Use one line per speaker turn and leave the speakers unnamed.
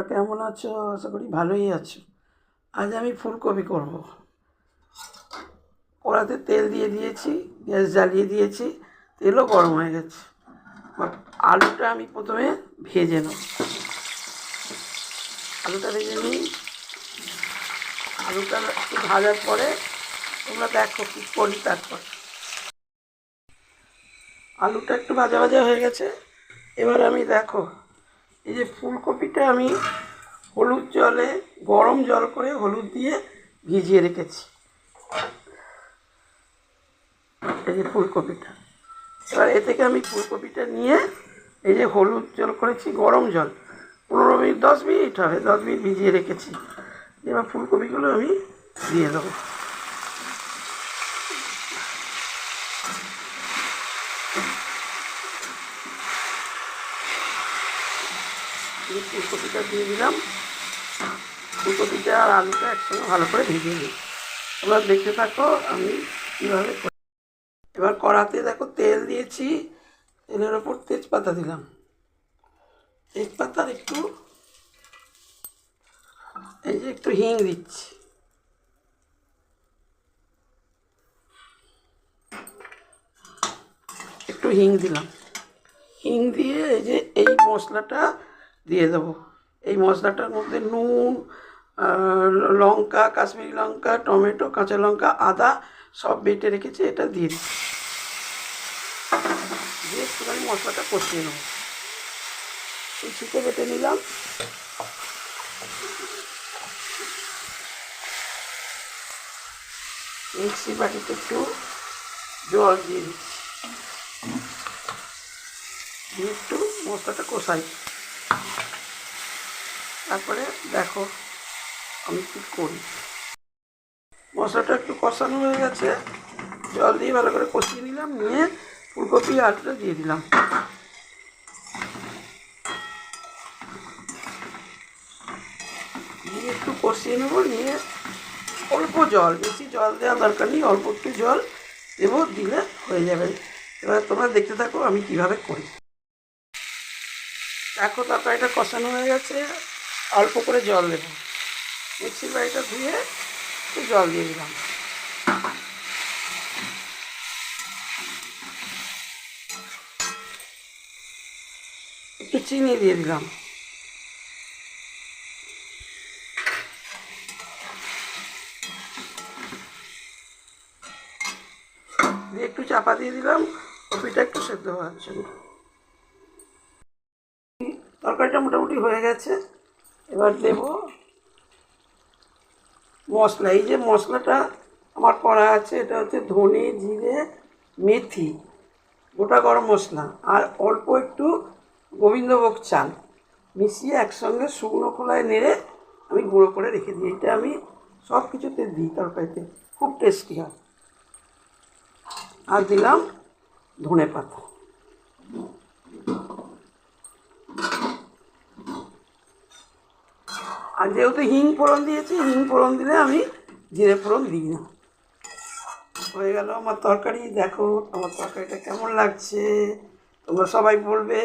কেমন আছো? আশা করি ভালোই আছো। আজ আমি ফুলকপি করব। কড়াতে তেল দিয়ে দিয়েছি, গ্যাস জ্বালিয়ে দিয়েছি, তেলও গরম হয়ে গেছে। আলুটা আমি প্রথমে ভেজে নেব। আলুটা ভেজে নিই। আলুটা একটু ভাজার পরে তোমরা দেখো কী করি। তারপর আলুটা একটু ভাজা ভাজা হয়ে গেছে। এবার আমি দেখো এই যে ফুলকপিটা আমি হলুদ জলে, গরম জল করে হলুদ দিয়ে ভিজিয়ে রেখেছি। এই যে ফুলকপিটা, এবার এ থেকে আমি ফুলকপিটা নিয়ে এই যে হলুদ জল করেছি, গরম জল 15 মিনিট, 10 মিনিট হবে, 10 মিনিট ভিজিয়ে রেখেছি। এবার ফুলকপিগুলো আমি দিয়ে দেবো। ফুলকপিটা দিয়ে দিলাম। ফুলকপিটা আর আলুটা একসঙ্গে ভালো করে ভেজে নিই। তোমরা দেখতে থাকো আমি কীভাবে করি। এবার কড়াতে দেখো তেল দিয়েছি, তেলের ওপর তেজপাতা দিলাম। তেজপাতার একটু এই যে একটু হিং দিচ্ছি। একটু হিং দিলাম। হিং দিয়ে এই যে এই মশলাটা দিয়ে দেবো। এই মশলাটার মধ্যে নুন, লঙ্কা, কাশ্মীরি লঙ্কা, টমেটো, কাঁচা লঙ্কা, আদা সব বেটে রেখেছি, এটা দিয়ে দিচ্ছি। দিয়ে একটুখানি মশলাটা কষিয়ে নেবো। কুচিতে বেটে নিলাম। মিক্সি বাটিতে একটু জল দিয়ে দিচ্ছি, দিয়ে একটু মশলাটা কষাই। তারপরে দেখো আমি কী করি। মশলাটা একটু কষানো হয়ে গেছে, জল দিয়ে ভালো করে কষিয়ে নিলাম। নিয়ে ফুলকপি আলুটা দিয়ে দিলাম। দিয়ে একটু কষিয়ে নেবো। নিয়ে অল্প জল, বেশি জল দেওয়ার দরকার নেই, অল্প একটু জল দেবো, দিলে হয়ে যাবে। এবার তোমরা দেখতে থাকো আমি কিভাবে করি। দেখো তরকারিটা কষানো হয়ে গেছে, অল্প করে জল দেবো। মিক্সির বাটিটা ধুয়ে একটু জল দিয়ে দিলাম। একটু চিনি দিয়ে দিলাম। দিয়ে একটু চাপা দিয়ে দিলাম কপিটা একটু সেদ্ধ হওয়ার জন্য। তরকারিটা মোটামুটি হয়ে গেছে। এবার দেব মশলা। এই যে মশলাটা আমার করা আছে, এটা হচ্ছে ধনে, জিরে, মেথি, গোটা গরম মশলা আর অল্প একটু গোবিন্দভোগ চাল মিশিয়ে একসঙ্গে শুকনো খোলায় নেড়ে আমি গুঁড়ো করে রেখে দিই। এটা আমি সব কিছুতে দিই, তরকারিতে খুব টেস্টি হয়। আর দিলাম ধনে পাতা। আর যেহেতু হিং ফোড়ন দিয়েছি, হিং ফোড়ন দিলে আমি জিরে ফোড়ন দিই না। হয়ে গেল আমার তরকারি। দেখো আমার তরকারিটা কেমন লাগছে, তোমরা সবাই বলবে।